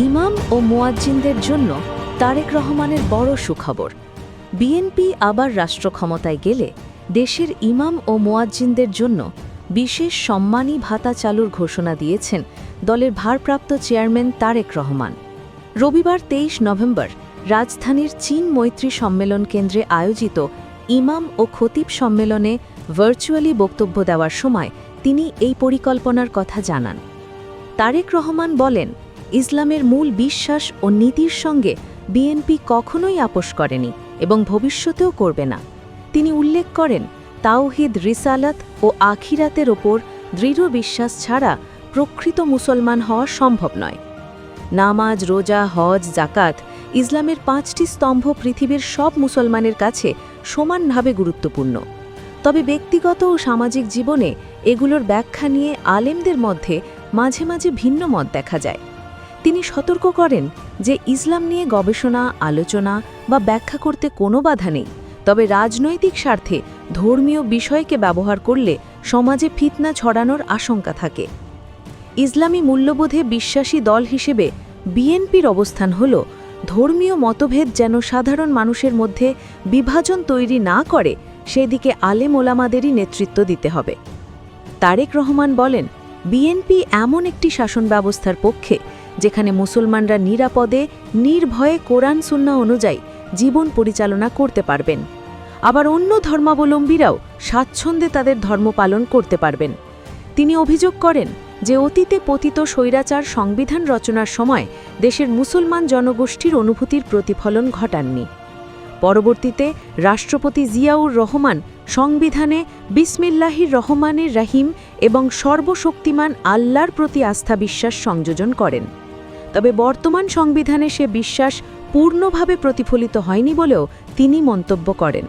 ইমাম ও মুয়াজ্জিনদের জন্য তারেক রহমানের বড় সুখবর। বিএনপি আবার রাষ্ট্র ক্ষমতায় গেলে দেশের ইমাম ও মুয়াজ্জিনদের জন্য বিশেষ সম্মানী ভাতা চালুর ঘোষণা দিয়েছেন দলের ভারপ্রাপ্ত চেয়ারম্যান তারেক রহমান। রবিবার ২৩ নভেম্বর রাজধানীর চীন মৈত্রী সম্মেলন কেন্দ্রে আয়োজিত ইমাম ও খতিব সম্মেলনে ভার্চুয়ালি বক্তব্য দেওয়ার সময় তিনি এই পরিকল্পনার কথা জানান। তারেক রহমান বলেন, ইসলামের মূল বিশ্বাস ও নীতির সঙ্গে বিএনপি কখনোই আপোস করেনি এবং ভবিষ্যতেও করবে না। তিনি উল্লেখ করেন, তাওহিদ, রিসালাত ও আখিরাতের ওপর দৃঢ় বিশ্বাস ছাড়া প্রকৃত মুসলমান হওয়া সম্ভব নয়। নামাজ, রোজা, হজ, জাকাত ইসলামের ৫টি স্তম্ভ পৃথিবীর সব মুসলমানের কাছে সমানভাবে গুরুত্বপূর্ণ। তবে ব্যক্তিগত ও সামাজিক জীবনে এগুলোর ব্যাখ্যা নিয়ে আলেমদের মধ্যে মাঝে মাঝে ভিন্ন মত দেখা যায়। তিনি সতর্ক করেন যে ইসলাম নিয়ে গবেষণা, আলোচনা বা ব্যাখ্যা করতে কোনো বাধা নেই, তবে রাজনৈতিক স্বার্থে ধর্মীয় বিষয়কে ব্যবহার করলে সমাজে ফিতনা ছড়ানোর আশঙ্কা থাকে। ইসলামী মূল্যবোধে বিশ্বাসী দল হিসেবে বিএনপির অবস্থান হল, ধর্মীয় মতভেদ যেন সাধারণ মানুষের মধ্যে বিভাজন তৈরি না করে সেদিকে আলেম ওলামাদেরই নেতৃত্ব দিতে হবে। তারেক রহমান বলেন, বিএনপি এমন একটি শাসন ব্যবস্থার পক্ষে যেখানে মুসলমানরা নিরাপদে নির্ভয়ে কোরআন সুন্নাহ অনুযায়ী জীবন পরিচালনা করতে পারবেন, আবার অন্য ধর্মাবলম্বীরাও স্বাচ্ছন্দ্যে তাদের ধর্ম পালন করতে পারবেন। তিনি অভিযোগ করেন যে অতীতে পতিত স্বৈরাচার সংবিধান রচনার সময় দেশের মুসলমান জনগোষ্ঠীর অনুভূতির প্রতিফলন ঘটাননি। পরবর্তীতে রাষ্ট্রপতি জিয়াউর রহমান সংবিধানে বিসমিল্লাহির রহমানির রহিম এবং সর্বশক্তিমান আল্লাহর প্রতি আস্থা বিশ্বাস সংযোজন করেন। তবে বর্তমান সংবিধানে সে বিশ্বাস পূর্ণভাবে প্রতিফলিত হয়নি বলেও তিনি মন্তব্য করেন।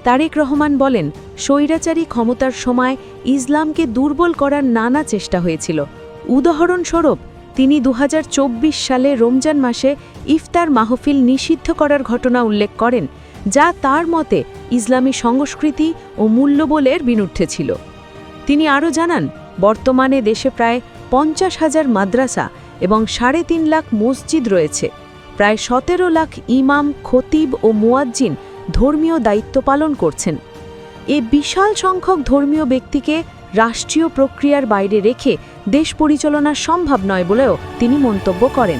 তারেক রহমান বলেন, স্বৈরাচারী ক্ষমতার সময় ইসলামকে দুর্বল করার নানা চেষ্টা হয়েছিল। উদাহরণস্বরূপ তিনি ২০২৪ সালে রমজান মাসে ইফতার মাহফিল নিষিদ্ধ করার ঘটনা উল্লেখ করেন, যা তার মতে ইসলামী সংস্কৃতি ও মূল্যবোধের বিরুদ্ধে ছিল। তিনি আরও জানান, বর্তমানে দেশে প্রায় ৫০,০০০ মাদ্রাসা এবং ৩.৫ লাখ মসজিদ রয়েছে। প্রায় ১৭ লাখ ইমাম, খতিব ও মুয়াজ্জিন ধর্মীয় দায়িত্ব পালন করছেন। এ বিশাল সংখ্যক ধর্মীয় ব্যক্তিকে রাষ্ট্রীয় প্রক্রিয়ার বাইরে রেখে দেশ পরিচালনা সম্ভব নয় বলেও তিনি মন্তব্য করেন।